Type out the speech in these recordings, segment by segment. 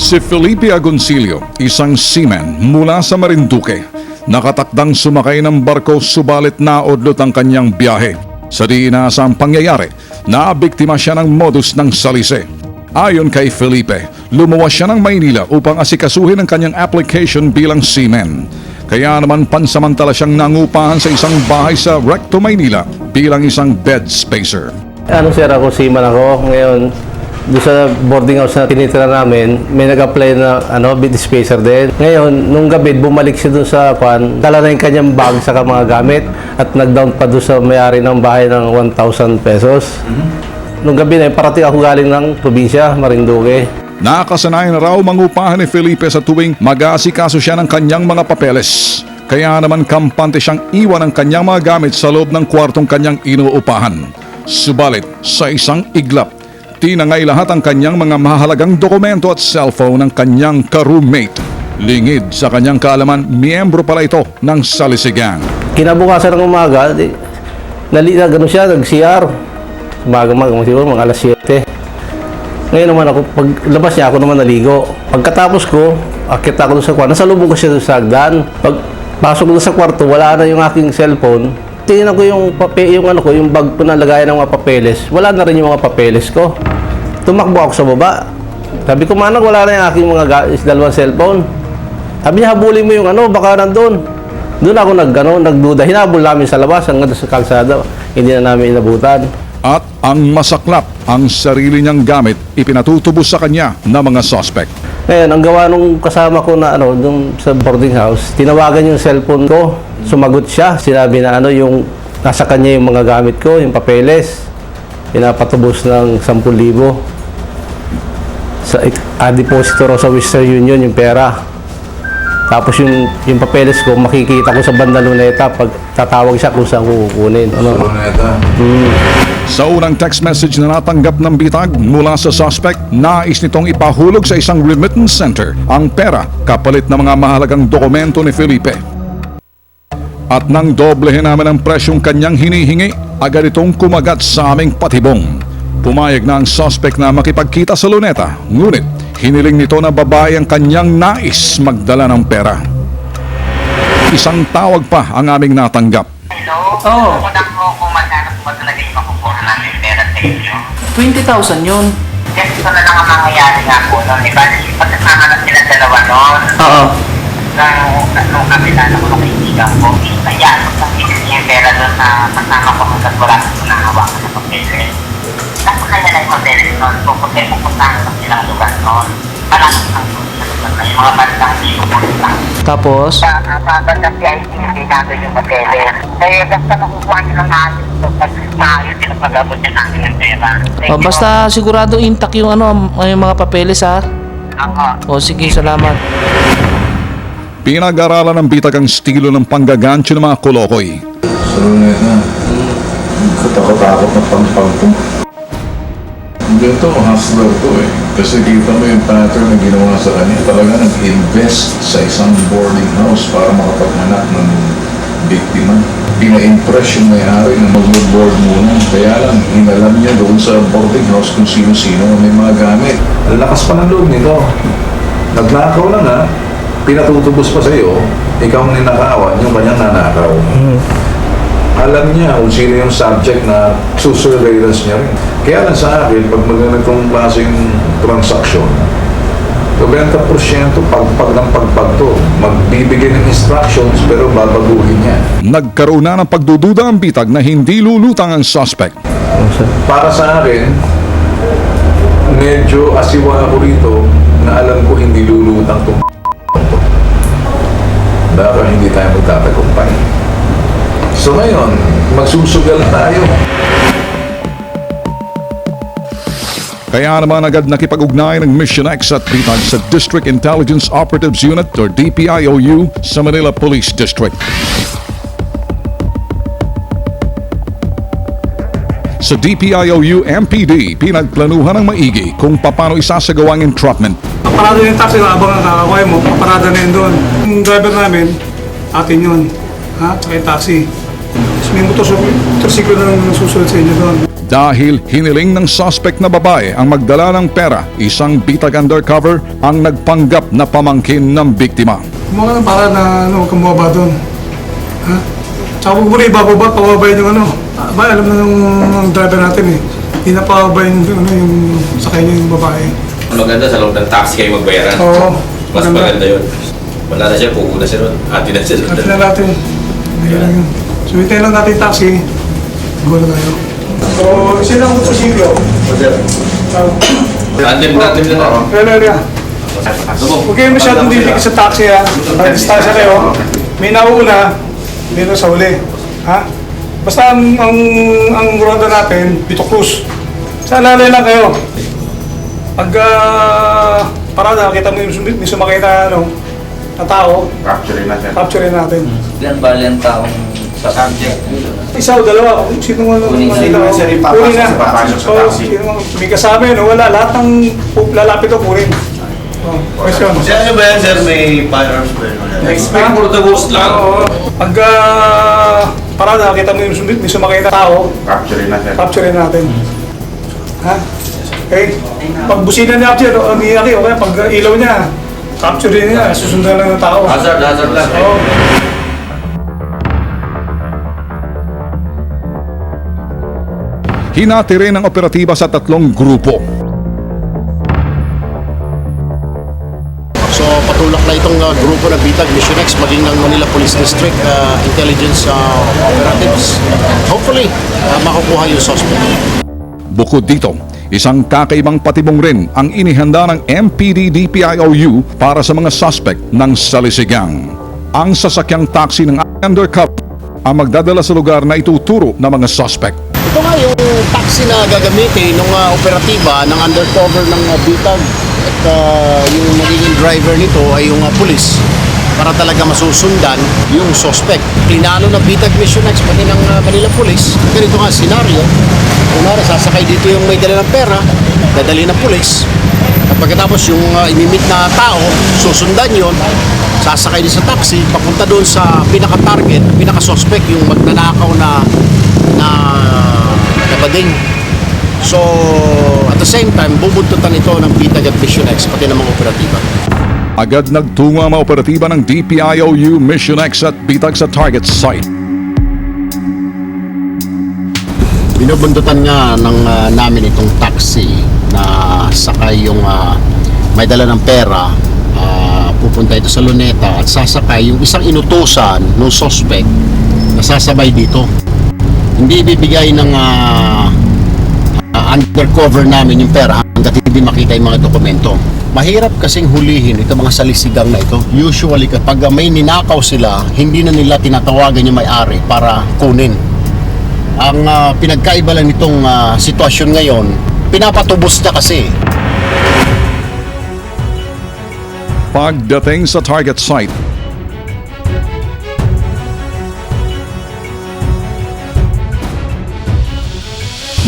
Si Felipe Agoncillo, isang seaman mula sa Marinduque, nakatakdang sumakay ng barko subalit naudlot ang kanyang biyahe. Sa di inaasang pangyayari, nabiktima siya ng modus ng salise. Ayon kay Felipe, lumuwas siya ng Maynila upang asikasuhin ang kanyang application bilang seaman. Kaya naman pansamantala siyang nangupahan sa isang bahay sa Recto, Maynila bilang isang bed spacer. Sir, ako seaman ako. Ngayon, doon sa boarding house na tinitira namin, may nag-apply na bed spacer din. Ngayon, nung gabi, bumalik siya doon sa dala na yung kanyang bag sa mga gamit at nag-down pa doon sa may-ari ng bahay ng 1,000 pesos. Nung gabi na, parating ako galing ng probinsya, Marinduque. Nakasanayan na raw mangupahan ni Felipe sa tuwing mag-aasikaso siya ng kanyang mga papeles. Kaya naman kampante siyang iwan ang kanyang mga gamit sa loob ng kwartong kanyang inuupahan. Subalit, sa isang iglap, tinangay lahat ang kanyang mga mahalagang dokumento at cellphone ng kanyang ka-roommate. Lingid sa kanyang kaalaman, miyembro pala ito ng salisigang. Kinabukasan ng umaga, siya, nag-CR. Umaga-maga, siguro mga alas 7. Ngayon naman ako, paglabas niya, ako naman naligo. Pagkatapos ko, akit ako doon sa kwarto. Nasalubong ko siya doon sa hagdan. Pagpasok ko doon sa kwarto, wala na yung aking cellphone. Tingnan ko yung bag ko na lagayan ng mga papeles. Wala na rin yung mga papeles ko. Tumakbo ako sa baba. Sabi ko, manang, wala na yung aking mga dalawang cellphone. Sabi niya, habulin mo yung baka nandun. Doon ako nagduda. Hinabol namin sa labas hanggang sa kalsada. Hindi na namin inabutan. At ang masaklap, ang sarili niyang gamit, ipinatutubos sa kanya ng mga suspect. Ngayon, ang gawa nung kasama ko na dun sa boarding house, tinawagan yung cellphone ko, sumagot siya, sinabi na yung nasa kanya yung mga gamit ko, yung papeles, pinapatubos ng 10,000 sa depositor sa Western Union yung pera. Tapos yung papeles ko, makikita ko sa banda luneta pag tatawag siya kung saan ko kukunin. Luneta? Sa unang text message na natanggap ng bitag mula sa suspect, nais nitong ipahulog sa isang remittance center ang pera kapalit ng mga mahalagang dokumento ni Felipe. At nang doblehin namin ang presyong kanyang hinihingi, agad itong kumagat sa aming patibong. Pumayag na ang suspect na makipagkita sa luneta, ngunit hiniling nito na babae ang kanyang nais magdala ng pera. Isang tawag pa ang aming natanggap. Hello? Oo. Kulang mo kung magkano po ba talaga yung makukuha namin pera sa inyo. 20,000 yun. Yes, ito na lang ang mangyayari nga po nun. Iba, pagkasama na sila dalawa nun. Oo. Nung kabila na ko nung kaibigan ko, kaya yung pera doon sa kasama ko hanggang wala ko nahawakan sa papeles. Nasa kanya na yung papeles nun, pupuntahan sa silang lugar nun. Parang ang sa lugar na yung mga bandang hindi ko lang. Tapos? Sa bandang PIC, hindi natin yung papeles. Eh, basta nakukuha nyo lang natin ito. Pag maayos sila pag-abot niya natin ng pera. Basta sigurado intact yung yung mga papeles ha. Ako. O sige, salamat. Pinag-aralan ng bitag ang estilo ng panggagancho ng mga kolokoy. Sa Luneta, katakot-takot na pangpagpo. Ito, hustler to eh. Kasi kita mo yung pattern na ginawa sa kanya. Talaga nag-invest sa isang boarding house para makapaghanap ng biktima. Pina-impress yung may-ari na mag-board muna. Kaya lang, inalam niya doon sa boarding house kung sino-sino may mga gamit. Lakas pa ng loob nito. Nagnakaw lang ha. Pinatutubos pa sa'yo, ikaw ang ninakawan, yung kanyang nanakaw. Alam niya kung sino yung subject na susurveillance niya rin. Kaya lang sa akin, pag magandang klaseng transaksyon, 90% pagpag ng pagpag to. Magbibigay ng instructions pero babaguhin niya. Nagkaroon na ng pagdududa ang bitag na hindi lulutang ang suspect. Para sa akin, medyo asiwa ako rito na alam ko hindi lulutang itong baka hindi tayo magtatagumpay. So ngayon, magsusugal tayo. Kaya naman agad nakipag-ugnay ng Mission X at bitag sa District Intelligence Operatives Unit or DPIOU sa Manila Police District. Sa DPIOU MPD, pinagplanuhan ng maigi kung paano isasagawa ang entrapment. Parada yung taxi na abang nakakaway mo, parada na yun doon. Yung driver namin, atin yun. Tsaka yung taxi. May motorsiklo na susunod sa inyo doon. Dahil hiniling ng suspect na babae ang magdala ng pera, isang bitag undercover ang nagpanggap na pamangkin ng biktima. Mga para na kumababa doon. Ha? Tsaka huwag mo rin ibababa, pababayin yung alam na ng driver natin eh. Hindi na pababayin yung sakay niya yung babae. Maganda sa loob ng taxi kayo magbayaran. Oo. Mas maganda yun. Wala na siya, puuna siya ron. Ati na siya. At na natin. Ayun. So, hintayin lang natin yung taxi. Go na tayo. So, sino ang posiblyo? Tandem na lang. Kaya. Huwag kayo masyadong dilig sa taxi ha. Distansya kayo. May nauna, meron sa huli. Ha? Basta ang ronda natin, Vito Cruz. Sa alalay lang kayo. Pag parada, kita mo yung sumakay na tao, capture natin. Ilan ba ang taong sa subject? Isa o dalawa, kung sino mo Kunin na. sino na. So, sino may kasama yun, wala. Lahat ng lalapit o kunin. Question. Ano ba yan, sir? May firearms ba yun? Expect for the ghost lang. Oo. Pag parada, kita mo yung sumakay na tao, capture natin. Ha? Okay? Pag busina niya capture, okay, pag ilaw niya, capture niya, susundan lang ng tao. Hazard lang. Oo. Hinati rin ang operatiba sa tatlong grupo. So patulak na itong grupo ng Bitag Mission X maging ng Manila Police District Intelligence Operatives. Hopefully, makukuha yung suspect. Bukod dito, isang kakaibang patibong rin ang inihanda ng MPD DPIOU para sa mga suspect ng salisigang. Ang sasakyang taxi ng undercover ang magdadala sa lugar na ituturo ng mga suspect. Ito nga yung taxi na gagamitin ng operatiba ng undercover ng Bitag at yung magiging driver nito ay yung pulis para talaga masusundan yung suspect. Plinano ng Bitag Mission X pati ng Manila Police. Ganito nga senaryo. Kunwari, sasakay dito yung may dala ng pera, dadali ng pulis. At pagkatapos yung imimit na tao, susundan yon, sasakay din sa taxi, papunta doon sa pinaka-target, pinaka-suspect, yung magnanakaw na bading. So, at the same time, bubuntutan ito ng Bitag at Mission X, pati ng mga operatiba. Agad nagtungo ang mga operatiba ng DPIOU Mission X at Bitag sa target site. Binubuntutan nga ng namin itong taxi na sakay yung may dala ng pera, pupunta ito sa Luneta at sasakay yung isang inutusan ng suspect na sasabay dito. Hindi ibibigay ng undercover namin yung pera hanggat hindi makita yung mga dokumento. Mahirap kasing hulihin itong mga salisigang na ito. Usually kapag may ninakaw sila, hindi na nila tinatawagan yung may-ari para kunin. Ang pinagkaiba lang nitong sitwasyon ngayon, pinapatubos na kasi. Pagdating sa target site,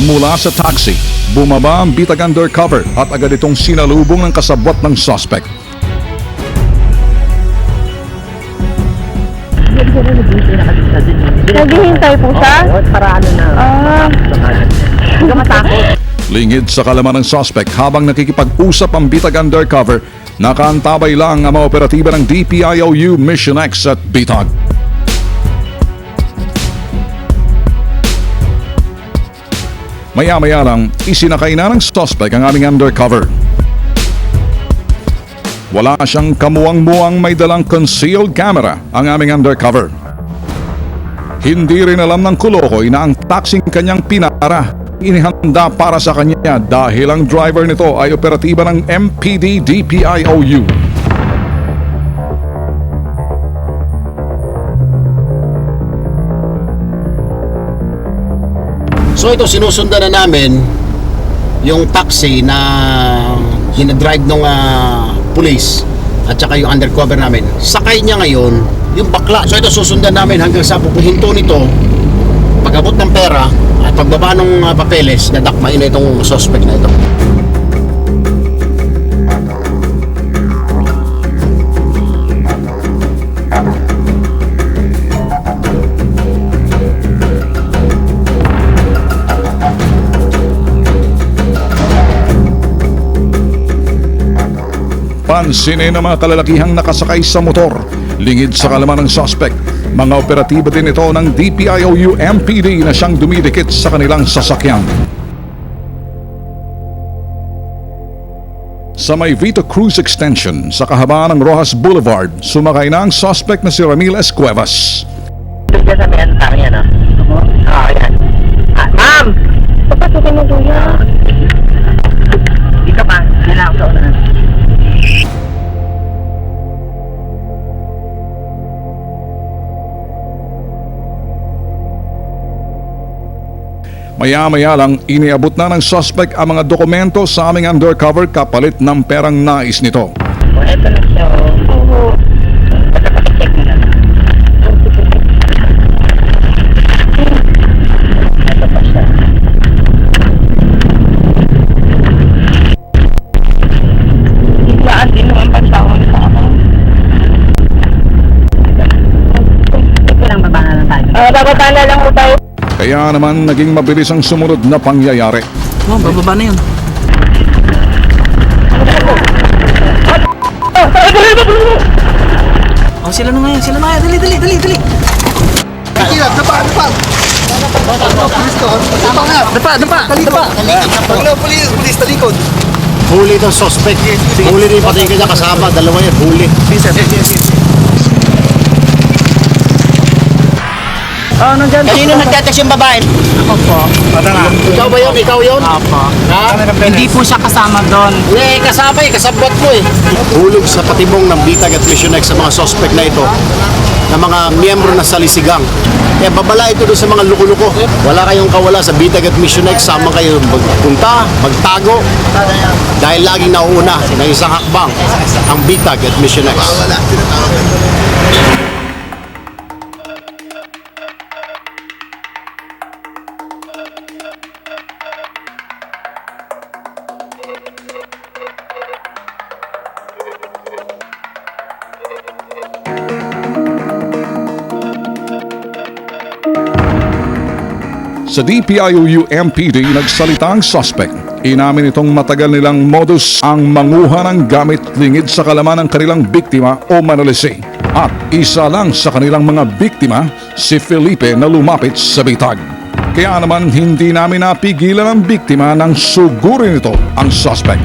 mula sa taxi, bumaba ang Bitag undercover at agad itong sinalubong ng kasabwat ng suspect. Naghihintay po siya? Para ano na. Huwag ka matakot. Lingid sa kalaman ng suspect habang nakikipag-usap ang Bitag undercover, nakaantabay lang ang mga operatiba ng DPIOU Mission X at Bitag. Maya-maya lang, isinakay na ng suspect ang aming undercover. Wala siyang kamuwang-muwang may dalang concealed camera ang aming undercover. Hindi rin alam ng Kulokoy na ang taxing kanyang pinara inihanda para sa kanya dahil ang driver nito ay operatiba ng MPD DPIOU. So ito, sinusundan na namin yung taxi na hinadrive ng police at saka yung undercover namin. Sakay niya ngayon yung bakla. So ito, susundan namin hanggang sa pupuhinto nito, pag-abot ng pera at pagbaba ng papeles, nadakmain na itong suspect na ito. Pansinin ang mga kalalakihang nakasakay sa motor. Lingid sa kalaman ng suspect. Mga operatiba din ito ng DPIOU MPD na siyang dumidikit sa kanilang sasakyan. Sa may Vito Cruz Extension sa kahabaan ng Rojas Boulevard, sumakay na ang suspect na si Ramil S. Cuevas. Doon dyan sa may antar yan, no? Oo, yan. Ma'am! Papasukin mo doon yan. Dito pa, yan ako sa unahan. Maya-maya lang iniabot na ng suspect ang mga dokumento sa aming undercover kapalit ng perang nais nito. O, eto na siya, Oo. Basta pakicheck mo na. Eto pa siya. Ibaan din naman pagtawang sa ako. Ito lang babana lang tayo. Bababana lang po tayo. Kaya naman naging mabilis ang sumunod na pangyayari. Oh, bababa na yun. Oh, sila na ngayon, sila na ngayon. Dali, dali, dali, dali. Huli itong suspect. Huli rin pati kanya kasama. Dalawa yan, huli. Kanino nagtetext yung babae? Ikaw ba yun? Ikaw yun? Opo. Ha? Hindi po siya kasama doon. Eh, kasama eh. Kasabot mo eh. Hulog sa patibong ng Bitag at Mission X sa mga suspect na ito na mga miyembro na salisigang. Kaya babala ito doon sa mga luko-luko. Wala kayong kawala sa Bitag at Mission X. Sama kayo magpunta, magtago. Dahil laging nauuna ng isang hakbang ang Bitag at Mission X. Sa DPIOU MPD nagsalita ang suspect. Inamin itong matagal nilang modus ang manguha ng gamit lingid sa kalaman ng kanilang biktima o manalisi. At isa lang sa kanilang mga biktima, si Felipe na lumapit sa bitag. Kaya naman hindi namin napigilan ang biktima nang sugurin ito ang suspect.